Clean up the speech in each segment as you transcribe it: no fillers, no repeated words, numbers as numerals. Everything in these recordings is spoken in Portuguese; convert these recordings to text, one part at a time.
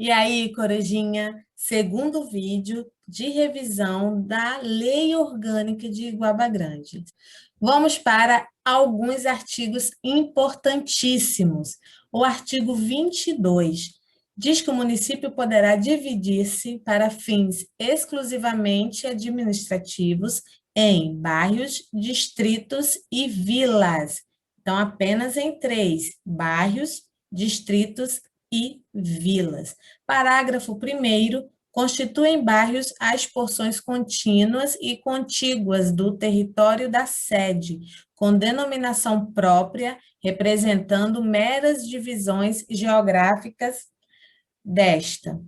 E aí, Corujinha, segundo vídeo de revisão da Lei Orgânica de Iguaba Grande. Vamos para alguns artigos importantíssimos. O artigo 22 diz que o município poderá dividir-se para fins exclusivamente administrativos em bairros, distritos e vilas. Então, apenas em 3: bairros, distritos e vilas. Parágrafo 1º, constituem bairros as porções contínuas e contíguas do território da sede, com denominação própria, representando meras divisões geográficas desta.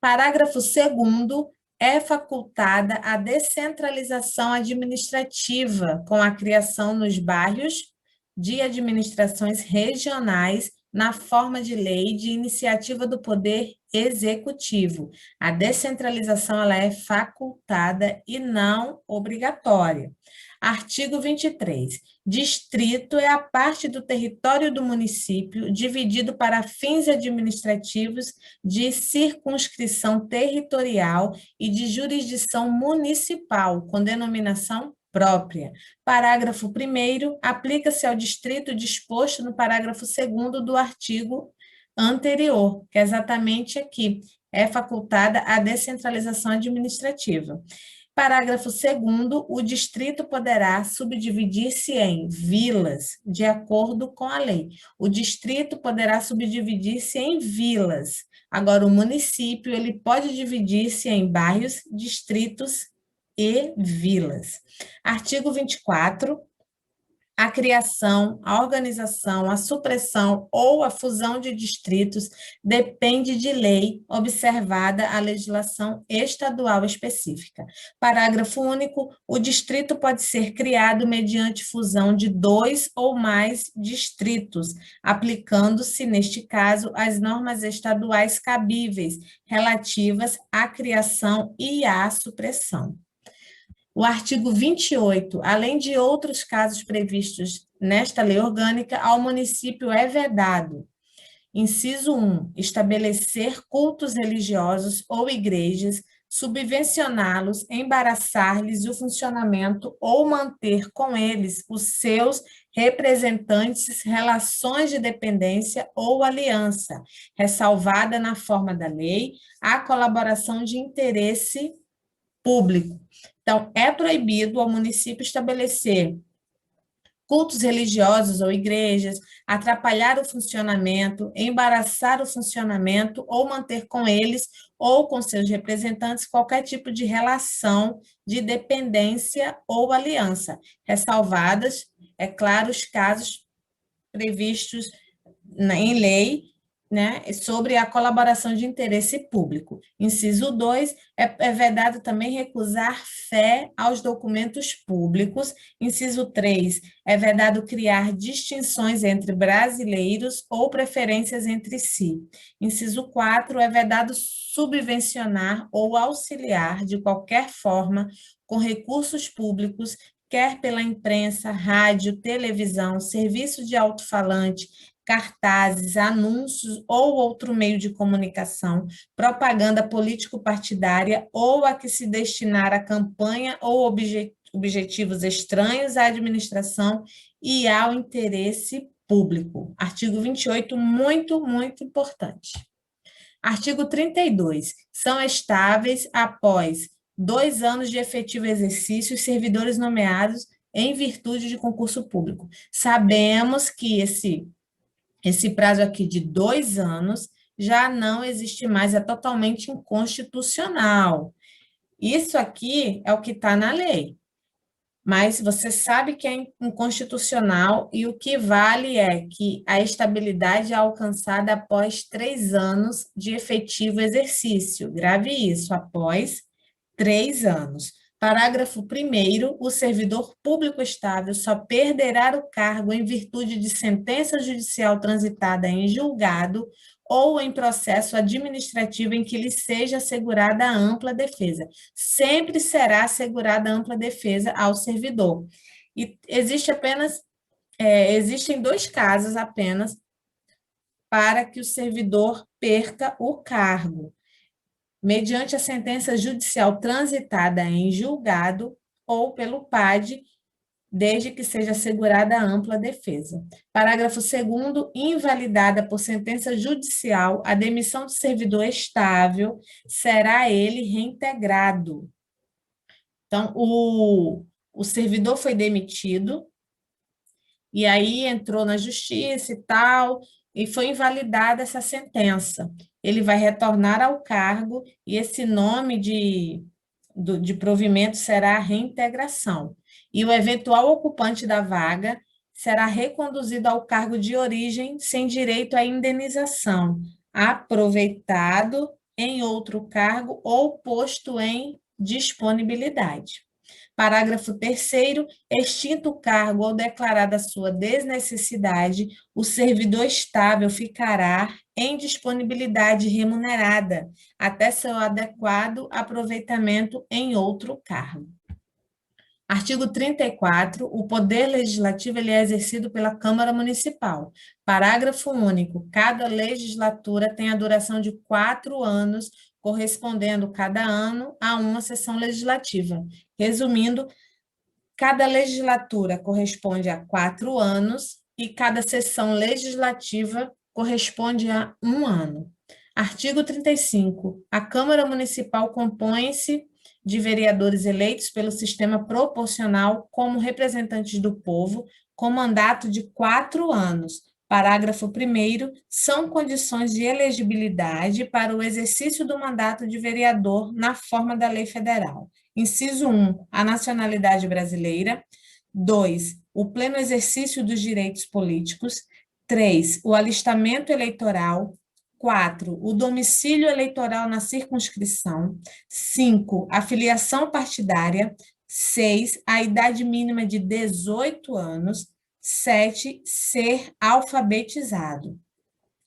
Parágrafo 2º, é facultada a descentralização administrativa, com a criação nos bairros de administrações regionais na forma de lei de iniciativa do Poder Executivo. A descentralização ela é facultada e não obrigatória. Artigo 23. Distrito é a parte do território do município dividido para fins administrativos de circunscrição territorial e de jurisdição municipal, com denominação própria. Parágrafo 1º, aplica-se ao distrito disposto no parágrafo 2º do artigo anterior, que é exatamente aqui, é facultada a descentralização administrativa. Parágrafo 2º, o distrito poderá subdividir-se em vilas, de acordo com a lei. O distrito poderá subdividir-se em vilas. Agora, o município, ele pode dividir-se em bairros, distritos e vilas. Artigo 24, a criação, a organização, a supressão ou a fusão de distritos depende de lei, observada a legislação estadual específica. Parágrafo único, o distrito pode ser criado mediante fusão de 2 ou mais distritos, aplicando-se, neste caso, as normas estaduais cabíveis relativas à criação e à supressão. O artigo 28, além de outros casos previstos nesta lei orgânica, ao município é vedado: inciso 1, estabelecer cultos religiosos ou igrejas, subvencioná-los, embaraçar-lhes o funcionamento ou manter com eles os seus representantes relações de dependência ou aliança, ressalvada na forma da lei a colaboração de interesse público. Então, é proibido ao município estabelecer cultos religiosos ou igrejas, atrapalhar o funcionamento, embaraçar o funcionamento ou manter com eles ou com seus representantes qualquer tipo de relação de dependência ou aliança, ressalvadas, é claro, os casos previstos em lei, né, sobre a colaboração de interesse público. Inciso 2, é vedado também recusar fé aos documentos públicos. Inciso 3, é vedado criar distinções entre brasileiros ou preferências entre si. Inciso 4, é vedado subvencionar ou auxiliar de qualquer forma com recursos públicos, quer pela imprensa, rádio, televisão, serviço de alto-falante, cartazes, anúncios ou outro meio de comunicação, propaganda político-partidária ou a que se destinar a campanha ou objetivos estranhos à administração e ao interesse público. Artigo 28, muito, muito importante. Artigo 32. São estáveis após 2 anos de efetivo exercício os servidores nomeados em virtude de concurso público. Sabemos que esse prazo aqui de 2 anos já não existe mais, é totalmente inconstitucional. Isso aqui é o que está na lei, mas você sabe que é inconstitucional e o que vale é que a estabilidade é alcançada após 3 anos de efetivo exercício. Grave isso, após 3 anos. Parágrafo 1º, o servidor público estável só perderá o cargo em virtude de sentença judicial transitada em julgado ou em processo administrativo em que lhe seja assegurada ampla defesa. Sempre será assegurada ampla defesa ao servidor. E existem 2 casos apenas para que o servidor perca o cargo, mediante a sentença judicial transitada em julgado ou pelo PAD, desde que seja assegurada a ampla defesa. Parágrafo 2º, invalidada por sentença judicial, a demissão do servidor estável, será ele reintegrado. Então, o servidor foi demitido, e aí entrou na justiça e tal, e foi invalidada essa sentença. Ele vai retornar ao cargo, e esse nome de provimento será reintegração. E o eventual ocupante da vaga será reconduzido ao cargo de origem sem direito à indenização, aproveitado em outro cargo ou posto em disponibilidade. Parágrafo 3º, extinto o cargo ou declarada a sua desnecessidade, o servidor estável ficará em disponibilidade remunerada, até seu adequado aproveitamento em outro cargo. Artigo 34, o poder legislativo ele é exercido pela Câmara Municipal. Parágrafo único, cada legislatura tem a duração de 4 anos, correspondendo cada ano a uma sessão legislativa. Resumindo, cada legislatura corresponde a 4 anos e cada sessão legislativa corresponde a 1 ano. Artigo 35. A Câmara Municipal compõe-se de vereadores eleitos pelo sistema proporcional como representantes do povo, com mandato de 4 anos. Parágrafo 1º, são condições de elegibilidade para o exercício do mandato de vereador na forma da lei federal. Inciso 1, a nacionalidade brasileira. 2, o pleno exercício dos direitos políticos. 3, o alistamento eleitoral. 4, o domicílio eleitoral na circunscrição. 5, a filiação partidária. 6, a idade mínima de 18 anos. 7, ser alfabetizado.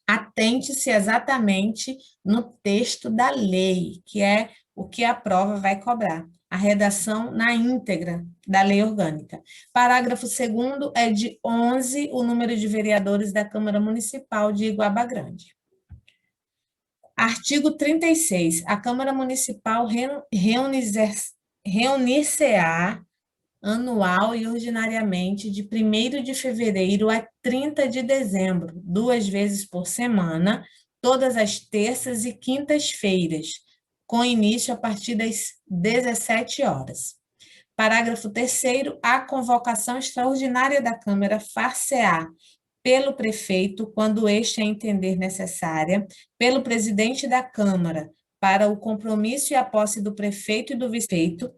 Atente-se exatamente no texto da lei, que é o que a prova vai cobrar. A redação na íntegra da lei orgânica. Parágrafo 2º é de 11 o número de vereadores da Câmara Municipal de Iguaba Grande. Artigo 36. A Câmara Municipal reunir-se-á anual e ordinariamente de 1º de fevereiro a 30 de dezembro, 2 vezes por semana, todas as terças e quintas-feiras, com início a partir das 17 horas. Parágrafo 3º, a convocação extraordinária da Câmara far-se-á pelo prefeito, quando este a entender necessária, pelo presidente da Câmara, para o compromisso e a posse do prefeito e do vice-prefeito,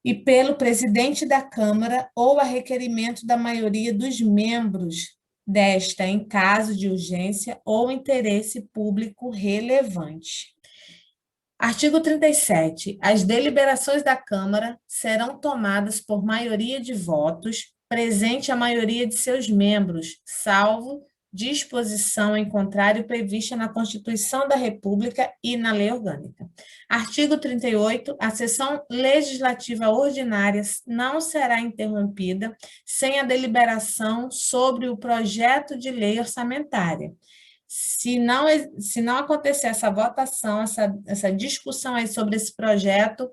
e pelo presidente da Câmara ou a requerimento da maioria dos membros desta, em caso de urgência ou interesse público relevante. Artigo 37. As deliberações da Câmara serão tomadas por maioria de votos, presente a maioria de seus membros, salvo disposição em contrário prevista na Constituição da República e na Lei Orgânica. Artigo 38. A sessão legislativa ordinária não será interrompida sem a deliberação sobre o projeto de lei orçamentária. Se não acontecer essa votação, essa discussão aí sobre esse projeto,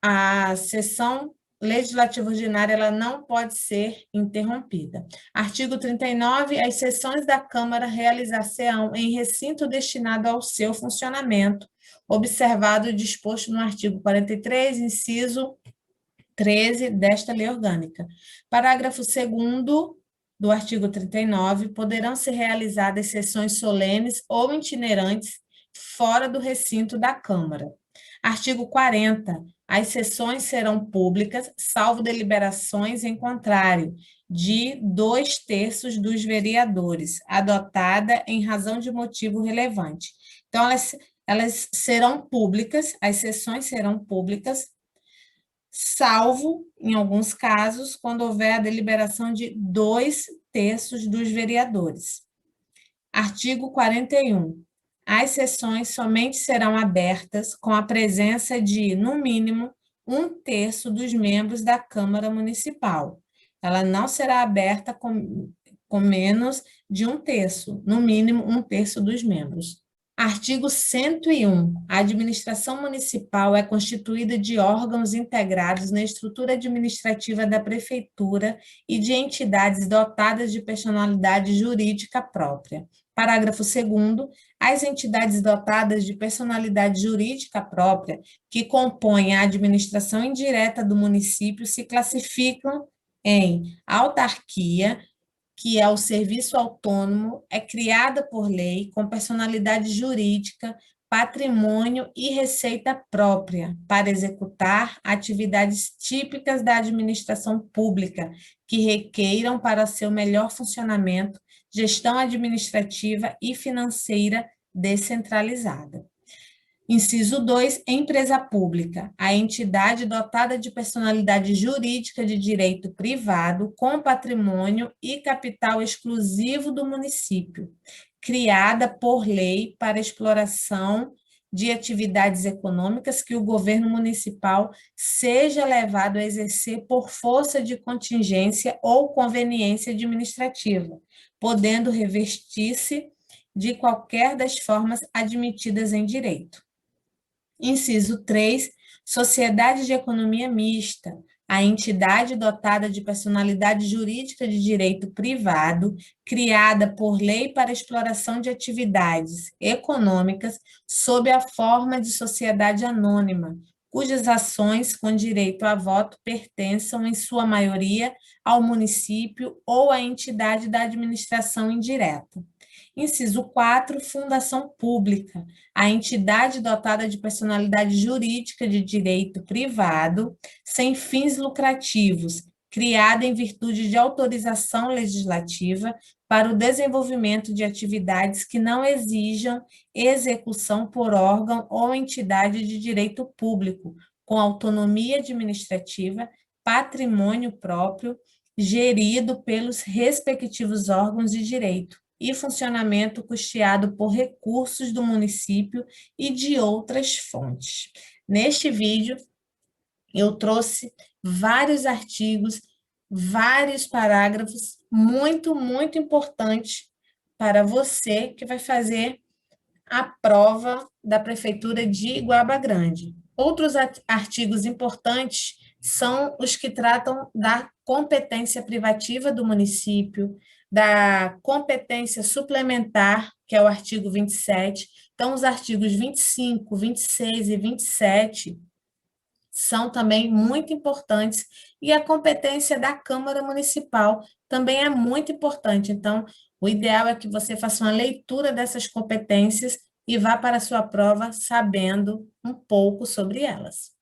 a sessão legislativa ordinária ela não pode ser interrompida. Artigo 39, as sessões da Câmara realizar-se-ão em recinto destinado ao seu funcionamento, observado o disposto no artigo 43, inciso 13 desta lei orgânica. Parágrafo 2º do artigo 39, poderão ser realizadas sessões solenes ou itinerantes fora do recinto da Câmara. Artigo 40. As sessões serão públicas, salvo deliberações em contrário, de 2/3 dos vereadores, adotada em razão de motivo relevante. Então, elas serão públicas, as sessões serão públicas, salvo, em alguns casos, quando houver a deliberação de 2/3 dos vereadores. Artigo 41. As sessões somente serão abertas com a presença de, no mínimo, 1/3 dos membros da Câmara Municipal. Ela não será aberta com menos de um terço, no mínimo um terço dos membros. Artigo 101. A administração municipal é constituída de órgãos integrados na estrutura administrativa da prefeitura e de entidades dotadas de personalidade jurídica própria. Parágrafo 2º. As entidades dotadas de personalidade jurídica própria, que compõem a administração indireta do município, se classificam em autarquia, que é o serviço autônomo, é criada por lei, com personalidade jurídica, patrimônio e receita própria, para executar atividades típicas da administração pública, que requeiram para seu melhor funcionamento gestão administrativa e financeira descentralizada. Inciso 2, empresa pública, a entidade dotada de personalidade jurídica de direito privado com patrimônio e capital exclusivo do município, criada por lei para exploração de atividades econômicas que o governo municipal seja levado a exercer por força de contingência ou conveniência administrativa, podendo revestir-se de qualquer das formas admitidas em direito. Inciso 3, sociedade de economia mista, a entidade dotada de personalidade jurídica de direito privado, criada por lei para exploração de atividades econômicas sob a forma de sociedade anônima, cujas ações com direito a voto pertençam, em sua maioria, ao município ou à entidade da administração indireta. Inciso 4, fundação pública, a entidade dotada de personalidade jurídica de direito privado, sem fins lucrativos, criada em virtude de autorização legislativa para o desenvolvimento de atividades que não exijam execução por órgão ou entidade de direito público, com autonomia administrativa, patrimônio próprio, gerido pelos respectivos órgãos de direito, e funcionamento custeado por recursos do município e de outras fontes. Neste vídeo, eu trouxe vários artigos, vários parágrafos muito importantes para você que vai fazer a prova da Prefeitura de Iguaba Grande. Outros artigos importantes são os que tratam da competência privativa do município, da competência suplementar, que é o artigo 27. Então, os artigos 25, 26 e 27 são também muito importantes, e a competência da Câmara Municipal também é muito importante. Então, o ideal é que você faça uma leitura dessas competências e vá para a sua prova sabendo um pouco sobre elas.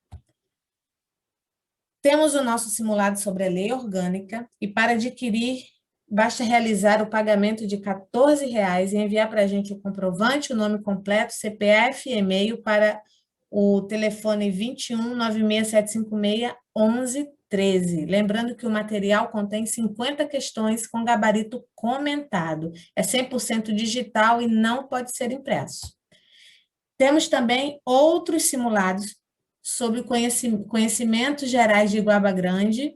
Temos o nosso simulado sobre a lei orgânica, e para adquirir, basta realizar o pagamento de R$ 14,00 e enviar para a gente o comprovante, o nome completo, CPF e e-mail para o telefone 21 96756 1113. Lembrando que o material contém 50 questões com gabarito comentado. É 100% digital e não pode ser impresso. Temos também outros simulados sobre conhecimentos gerais de Iguaba Grande.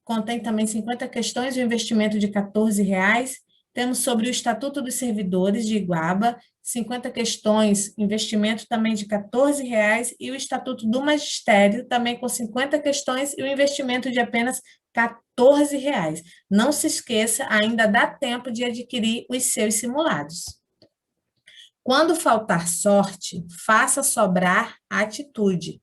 Contém também 50 questões e um investimento de R$ 14,00. Temos sobre o Estatuto dos Servidores de Iguaba, 50 questões, investimento também de R$ 14,00, e o Estatuto do Magistério, também com 50 questões e um investimento de apenas R$ 14,00. Não se esqueça, ainda dá tempo de adquirir os seus simulados. Quando faltar sorte, faça sobrar atitude.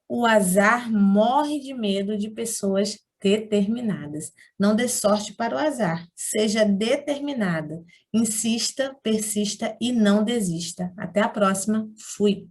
O azar morre de medo de pessoas determinadas. Não dê sorte para o azar. Seja determinada. Insista, persista e não desista. Até a próxima. Fui.